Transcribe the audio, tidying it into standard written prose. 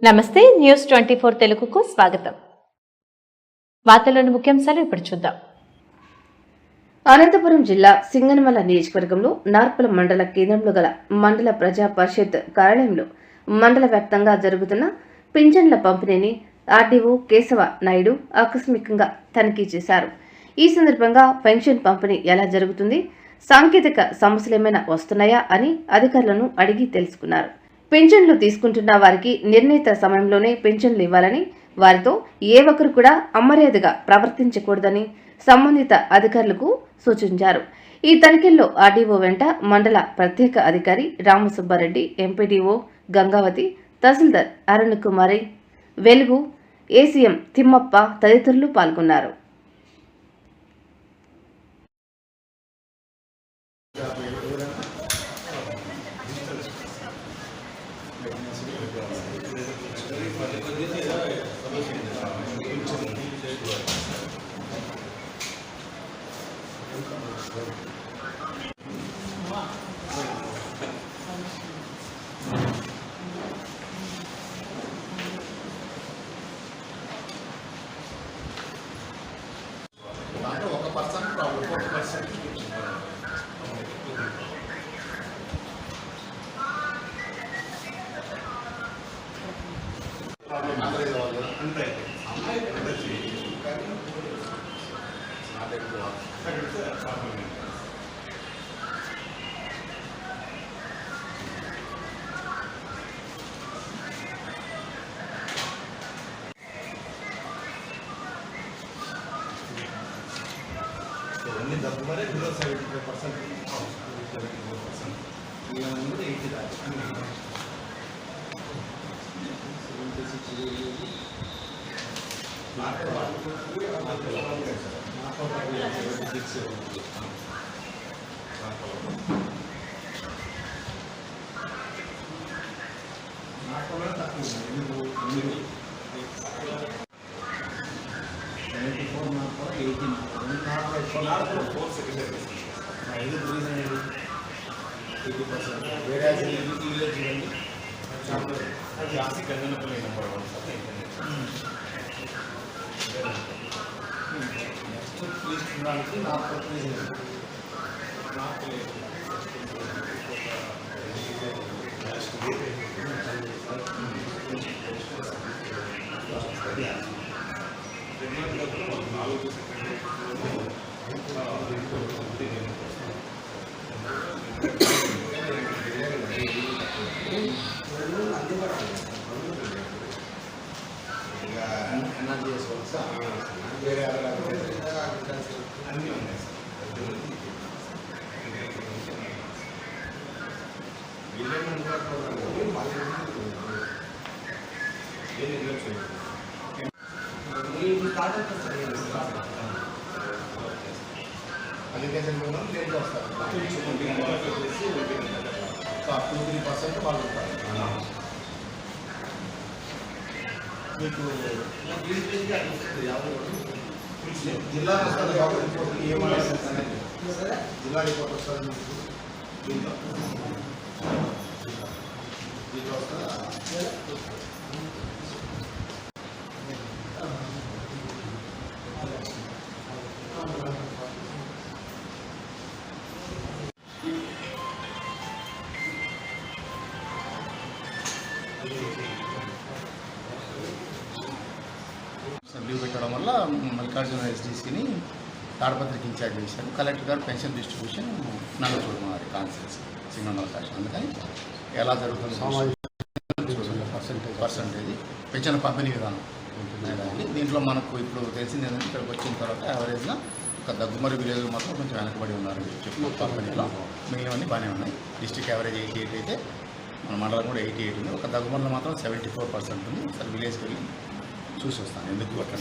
నమస్తే న్యూస్ 24 తెలుగుకు స్వాగతం. వార్తల్లోని ముఖ్యాంశాలు ఇప్పుడు చూద్దాం. అనంతపురం జిల్లా సింగనమల నియోజకవర్గంలో నార్పల మండల కేంద్రంలో గల మండల ప్రజా పరిషత్ కార్యాలయంలో మండల వ్యాప్తంగా జరుగుతున్న పింఛన్ల పంపిణీని ఆర్డీఓ కేశవ నాయుడు ఆకస్మికంగా తనిఖీ చేశారు. ఈ సందర్భంగా పెన్షన్ పంపిణీ ఎలా జరుగుతుంది, సాంకేతిక సమస్యలేమైనా వస్తున్నాయా అని అధికారులను అడిగి తెలుసుకున్నారు. పింఛన్లు తీసుకుంటున్న వారికి నిర్ణీత సమయంలోనే పింఛన్లు ఇవ్వాలని, వారితో ఏ ఒక్కరు కూడా అమర్యాదగా ప్రవర్తించకూడదని సంబంధిత అధికారులకు సూచించారు. ఈ తనిఖీల్లో ఆర్డీఓ వెంట మండల ప్రత్యేక అధికారి రామసుబ్బారెడ్డి, ఎంపీడీఓ గంగావతి, తహసీల్దార్ అరుణ్ కుమారి, వెలుగు ఏసీఎం తిమ్మప్ప తదితరులు పాల్గొన్నారు. అన్ని డబ్బులే 75%, 75%. ఇలా ఉంది 80 దాకా. 76 వేరే చూడండి క్లాసిక్ నెంబర్ వేరే అన్నీ ఉన్నాయి అగ్రికల్చర్ లేట్ వస్తారు 2-3% వాళ్ళు ఉంటారు. మీకు జిల్లా వస్తుంది కాబట్టి రిపోర్ట్ ఏమైనా జిల్లా రిపోర్ట్ వస్తుంది దీంట్లో వస్తుందా? లీవ్ పెట్టడం వల్ల మల్లికార్జున ఎస్డీసీని తాడపత్రికి ఇన్ఛార్జ్ చేశారు. కలెక్టర్ గారు పెన్షన్ డిస్ట్రిబ్యూషన్ నన్ను చూడమన్నారు కాన్స్టిట్యూన్సీ సింగనమల కాన్స్టిట్యూన్సీ. అందుకని ఎలా జరుగుతుంది పర్సంటేజ్ పెన్షన్ పంపిణీ విధానం ఉంటుంది. దీంట్లో మనకు ఇప్పుడు తెలిసింది ఏంటంటే ఇక్కడికి వచ్చిన తర్వాత యావరేజ్గా ఒక దగ్గుమరి విలేజ్ మాత్రం కొంచెం వెనకబడి ఉన్నారని చెప్పి పంపిణీలో మిగిలినవన్నీ బాగానే ఉన్నాయి. డిస్ట్రిక్ట్ యావరేజ్ 88 అయితే మన మండలం కూడా 88 ఉంది. ఒక దగ్గుమరిలో మాత్రం 74% ఉంది. ఒకసారి విలేజ్కి వెళ్ళి చూసి వస్తాను ఎందుకు అట్లా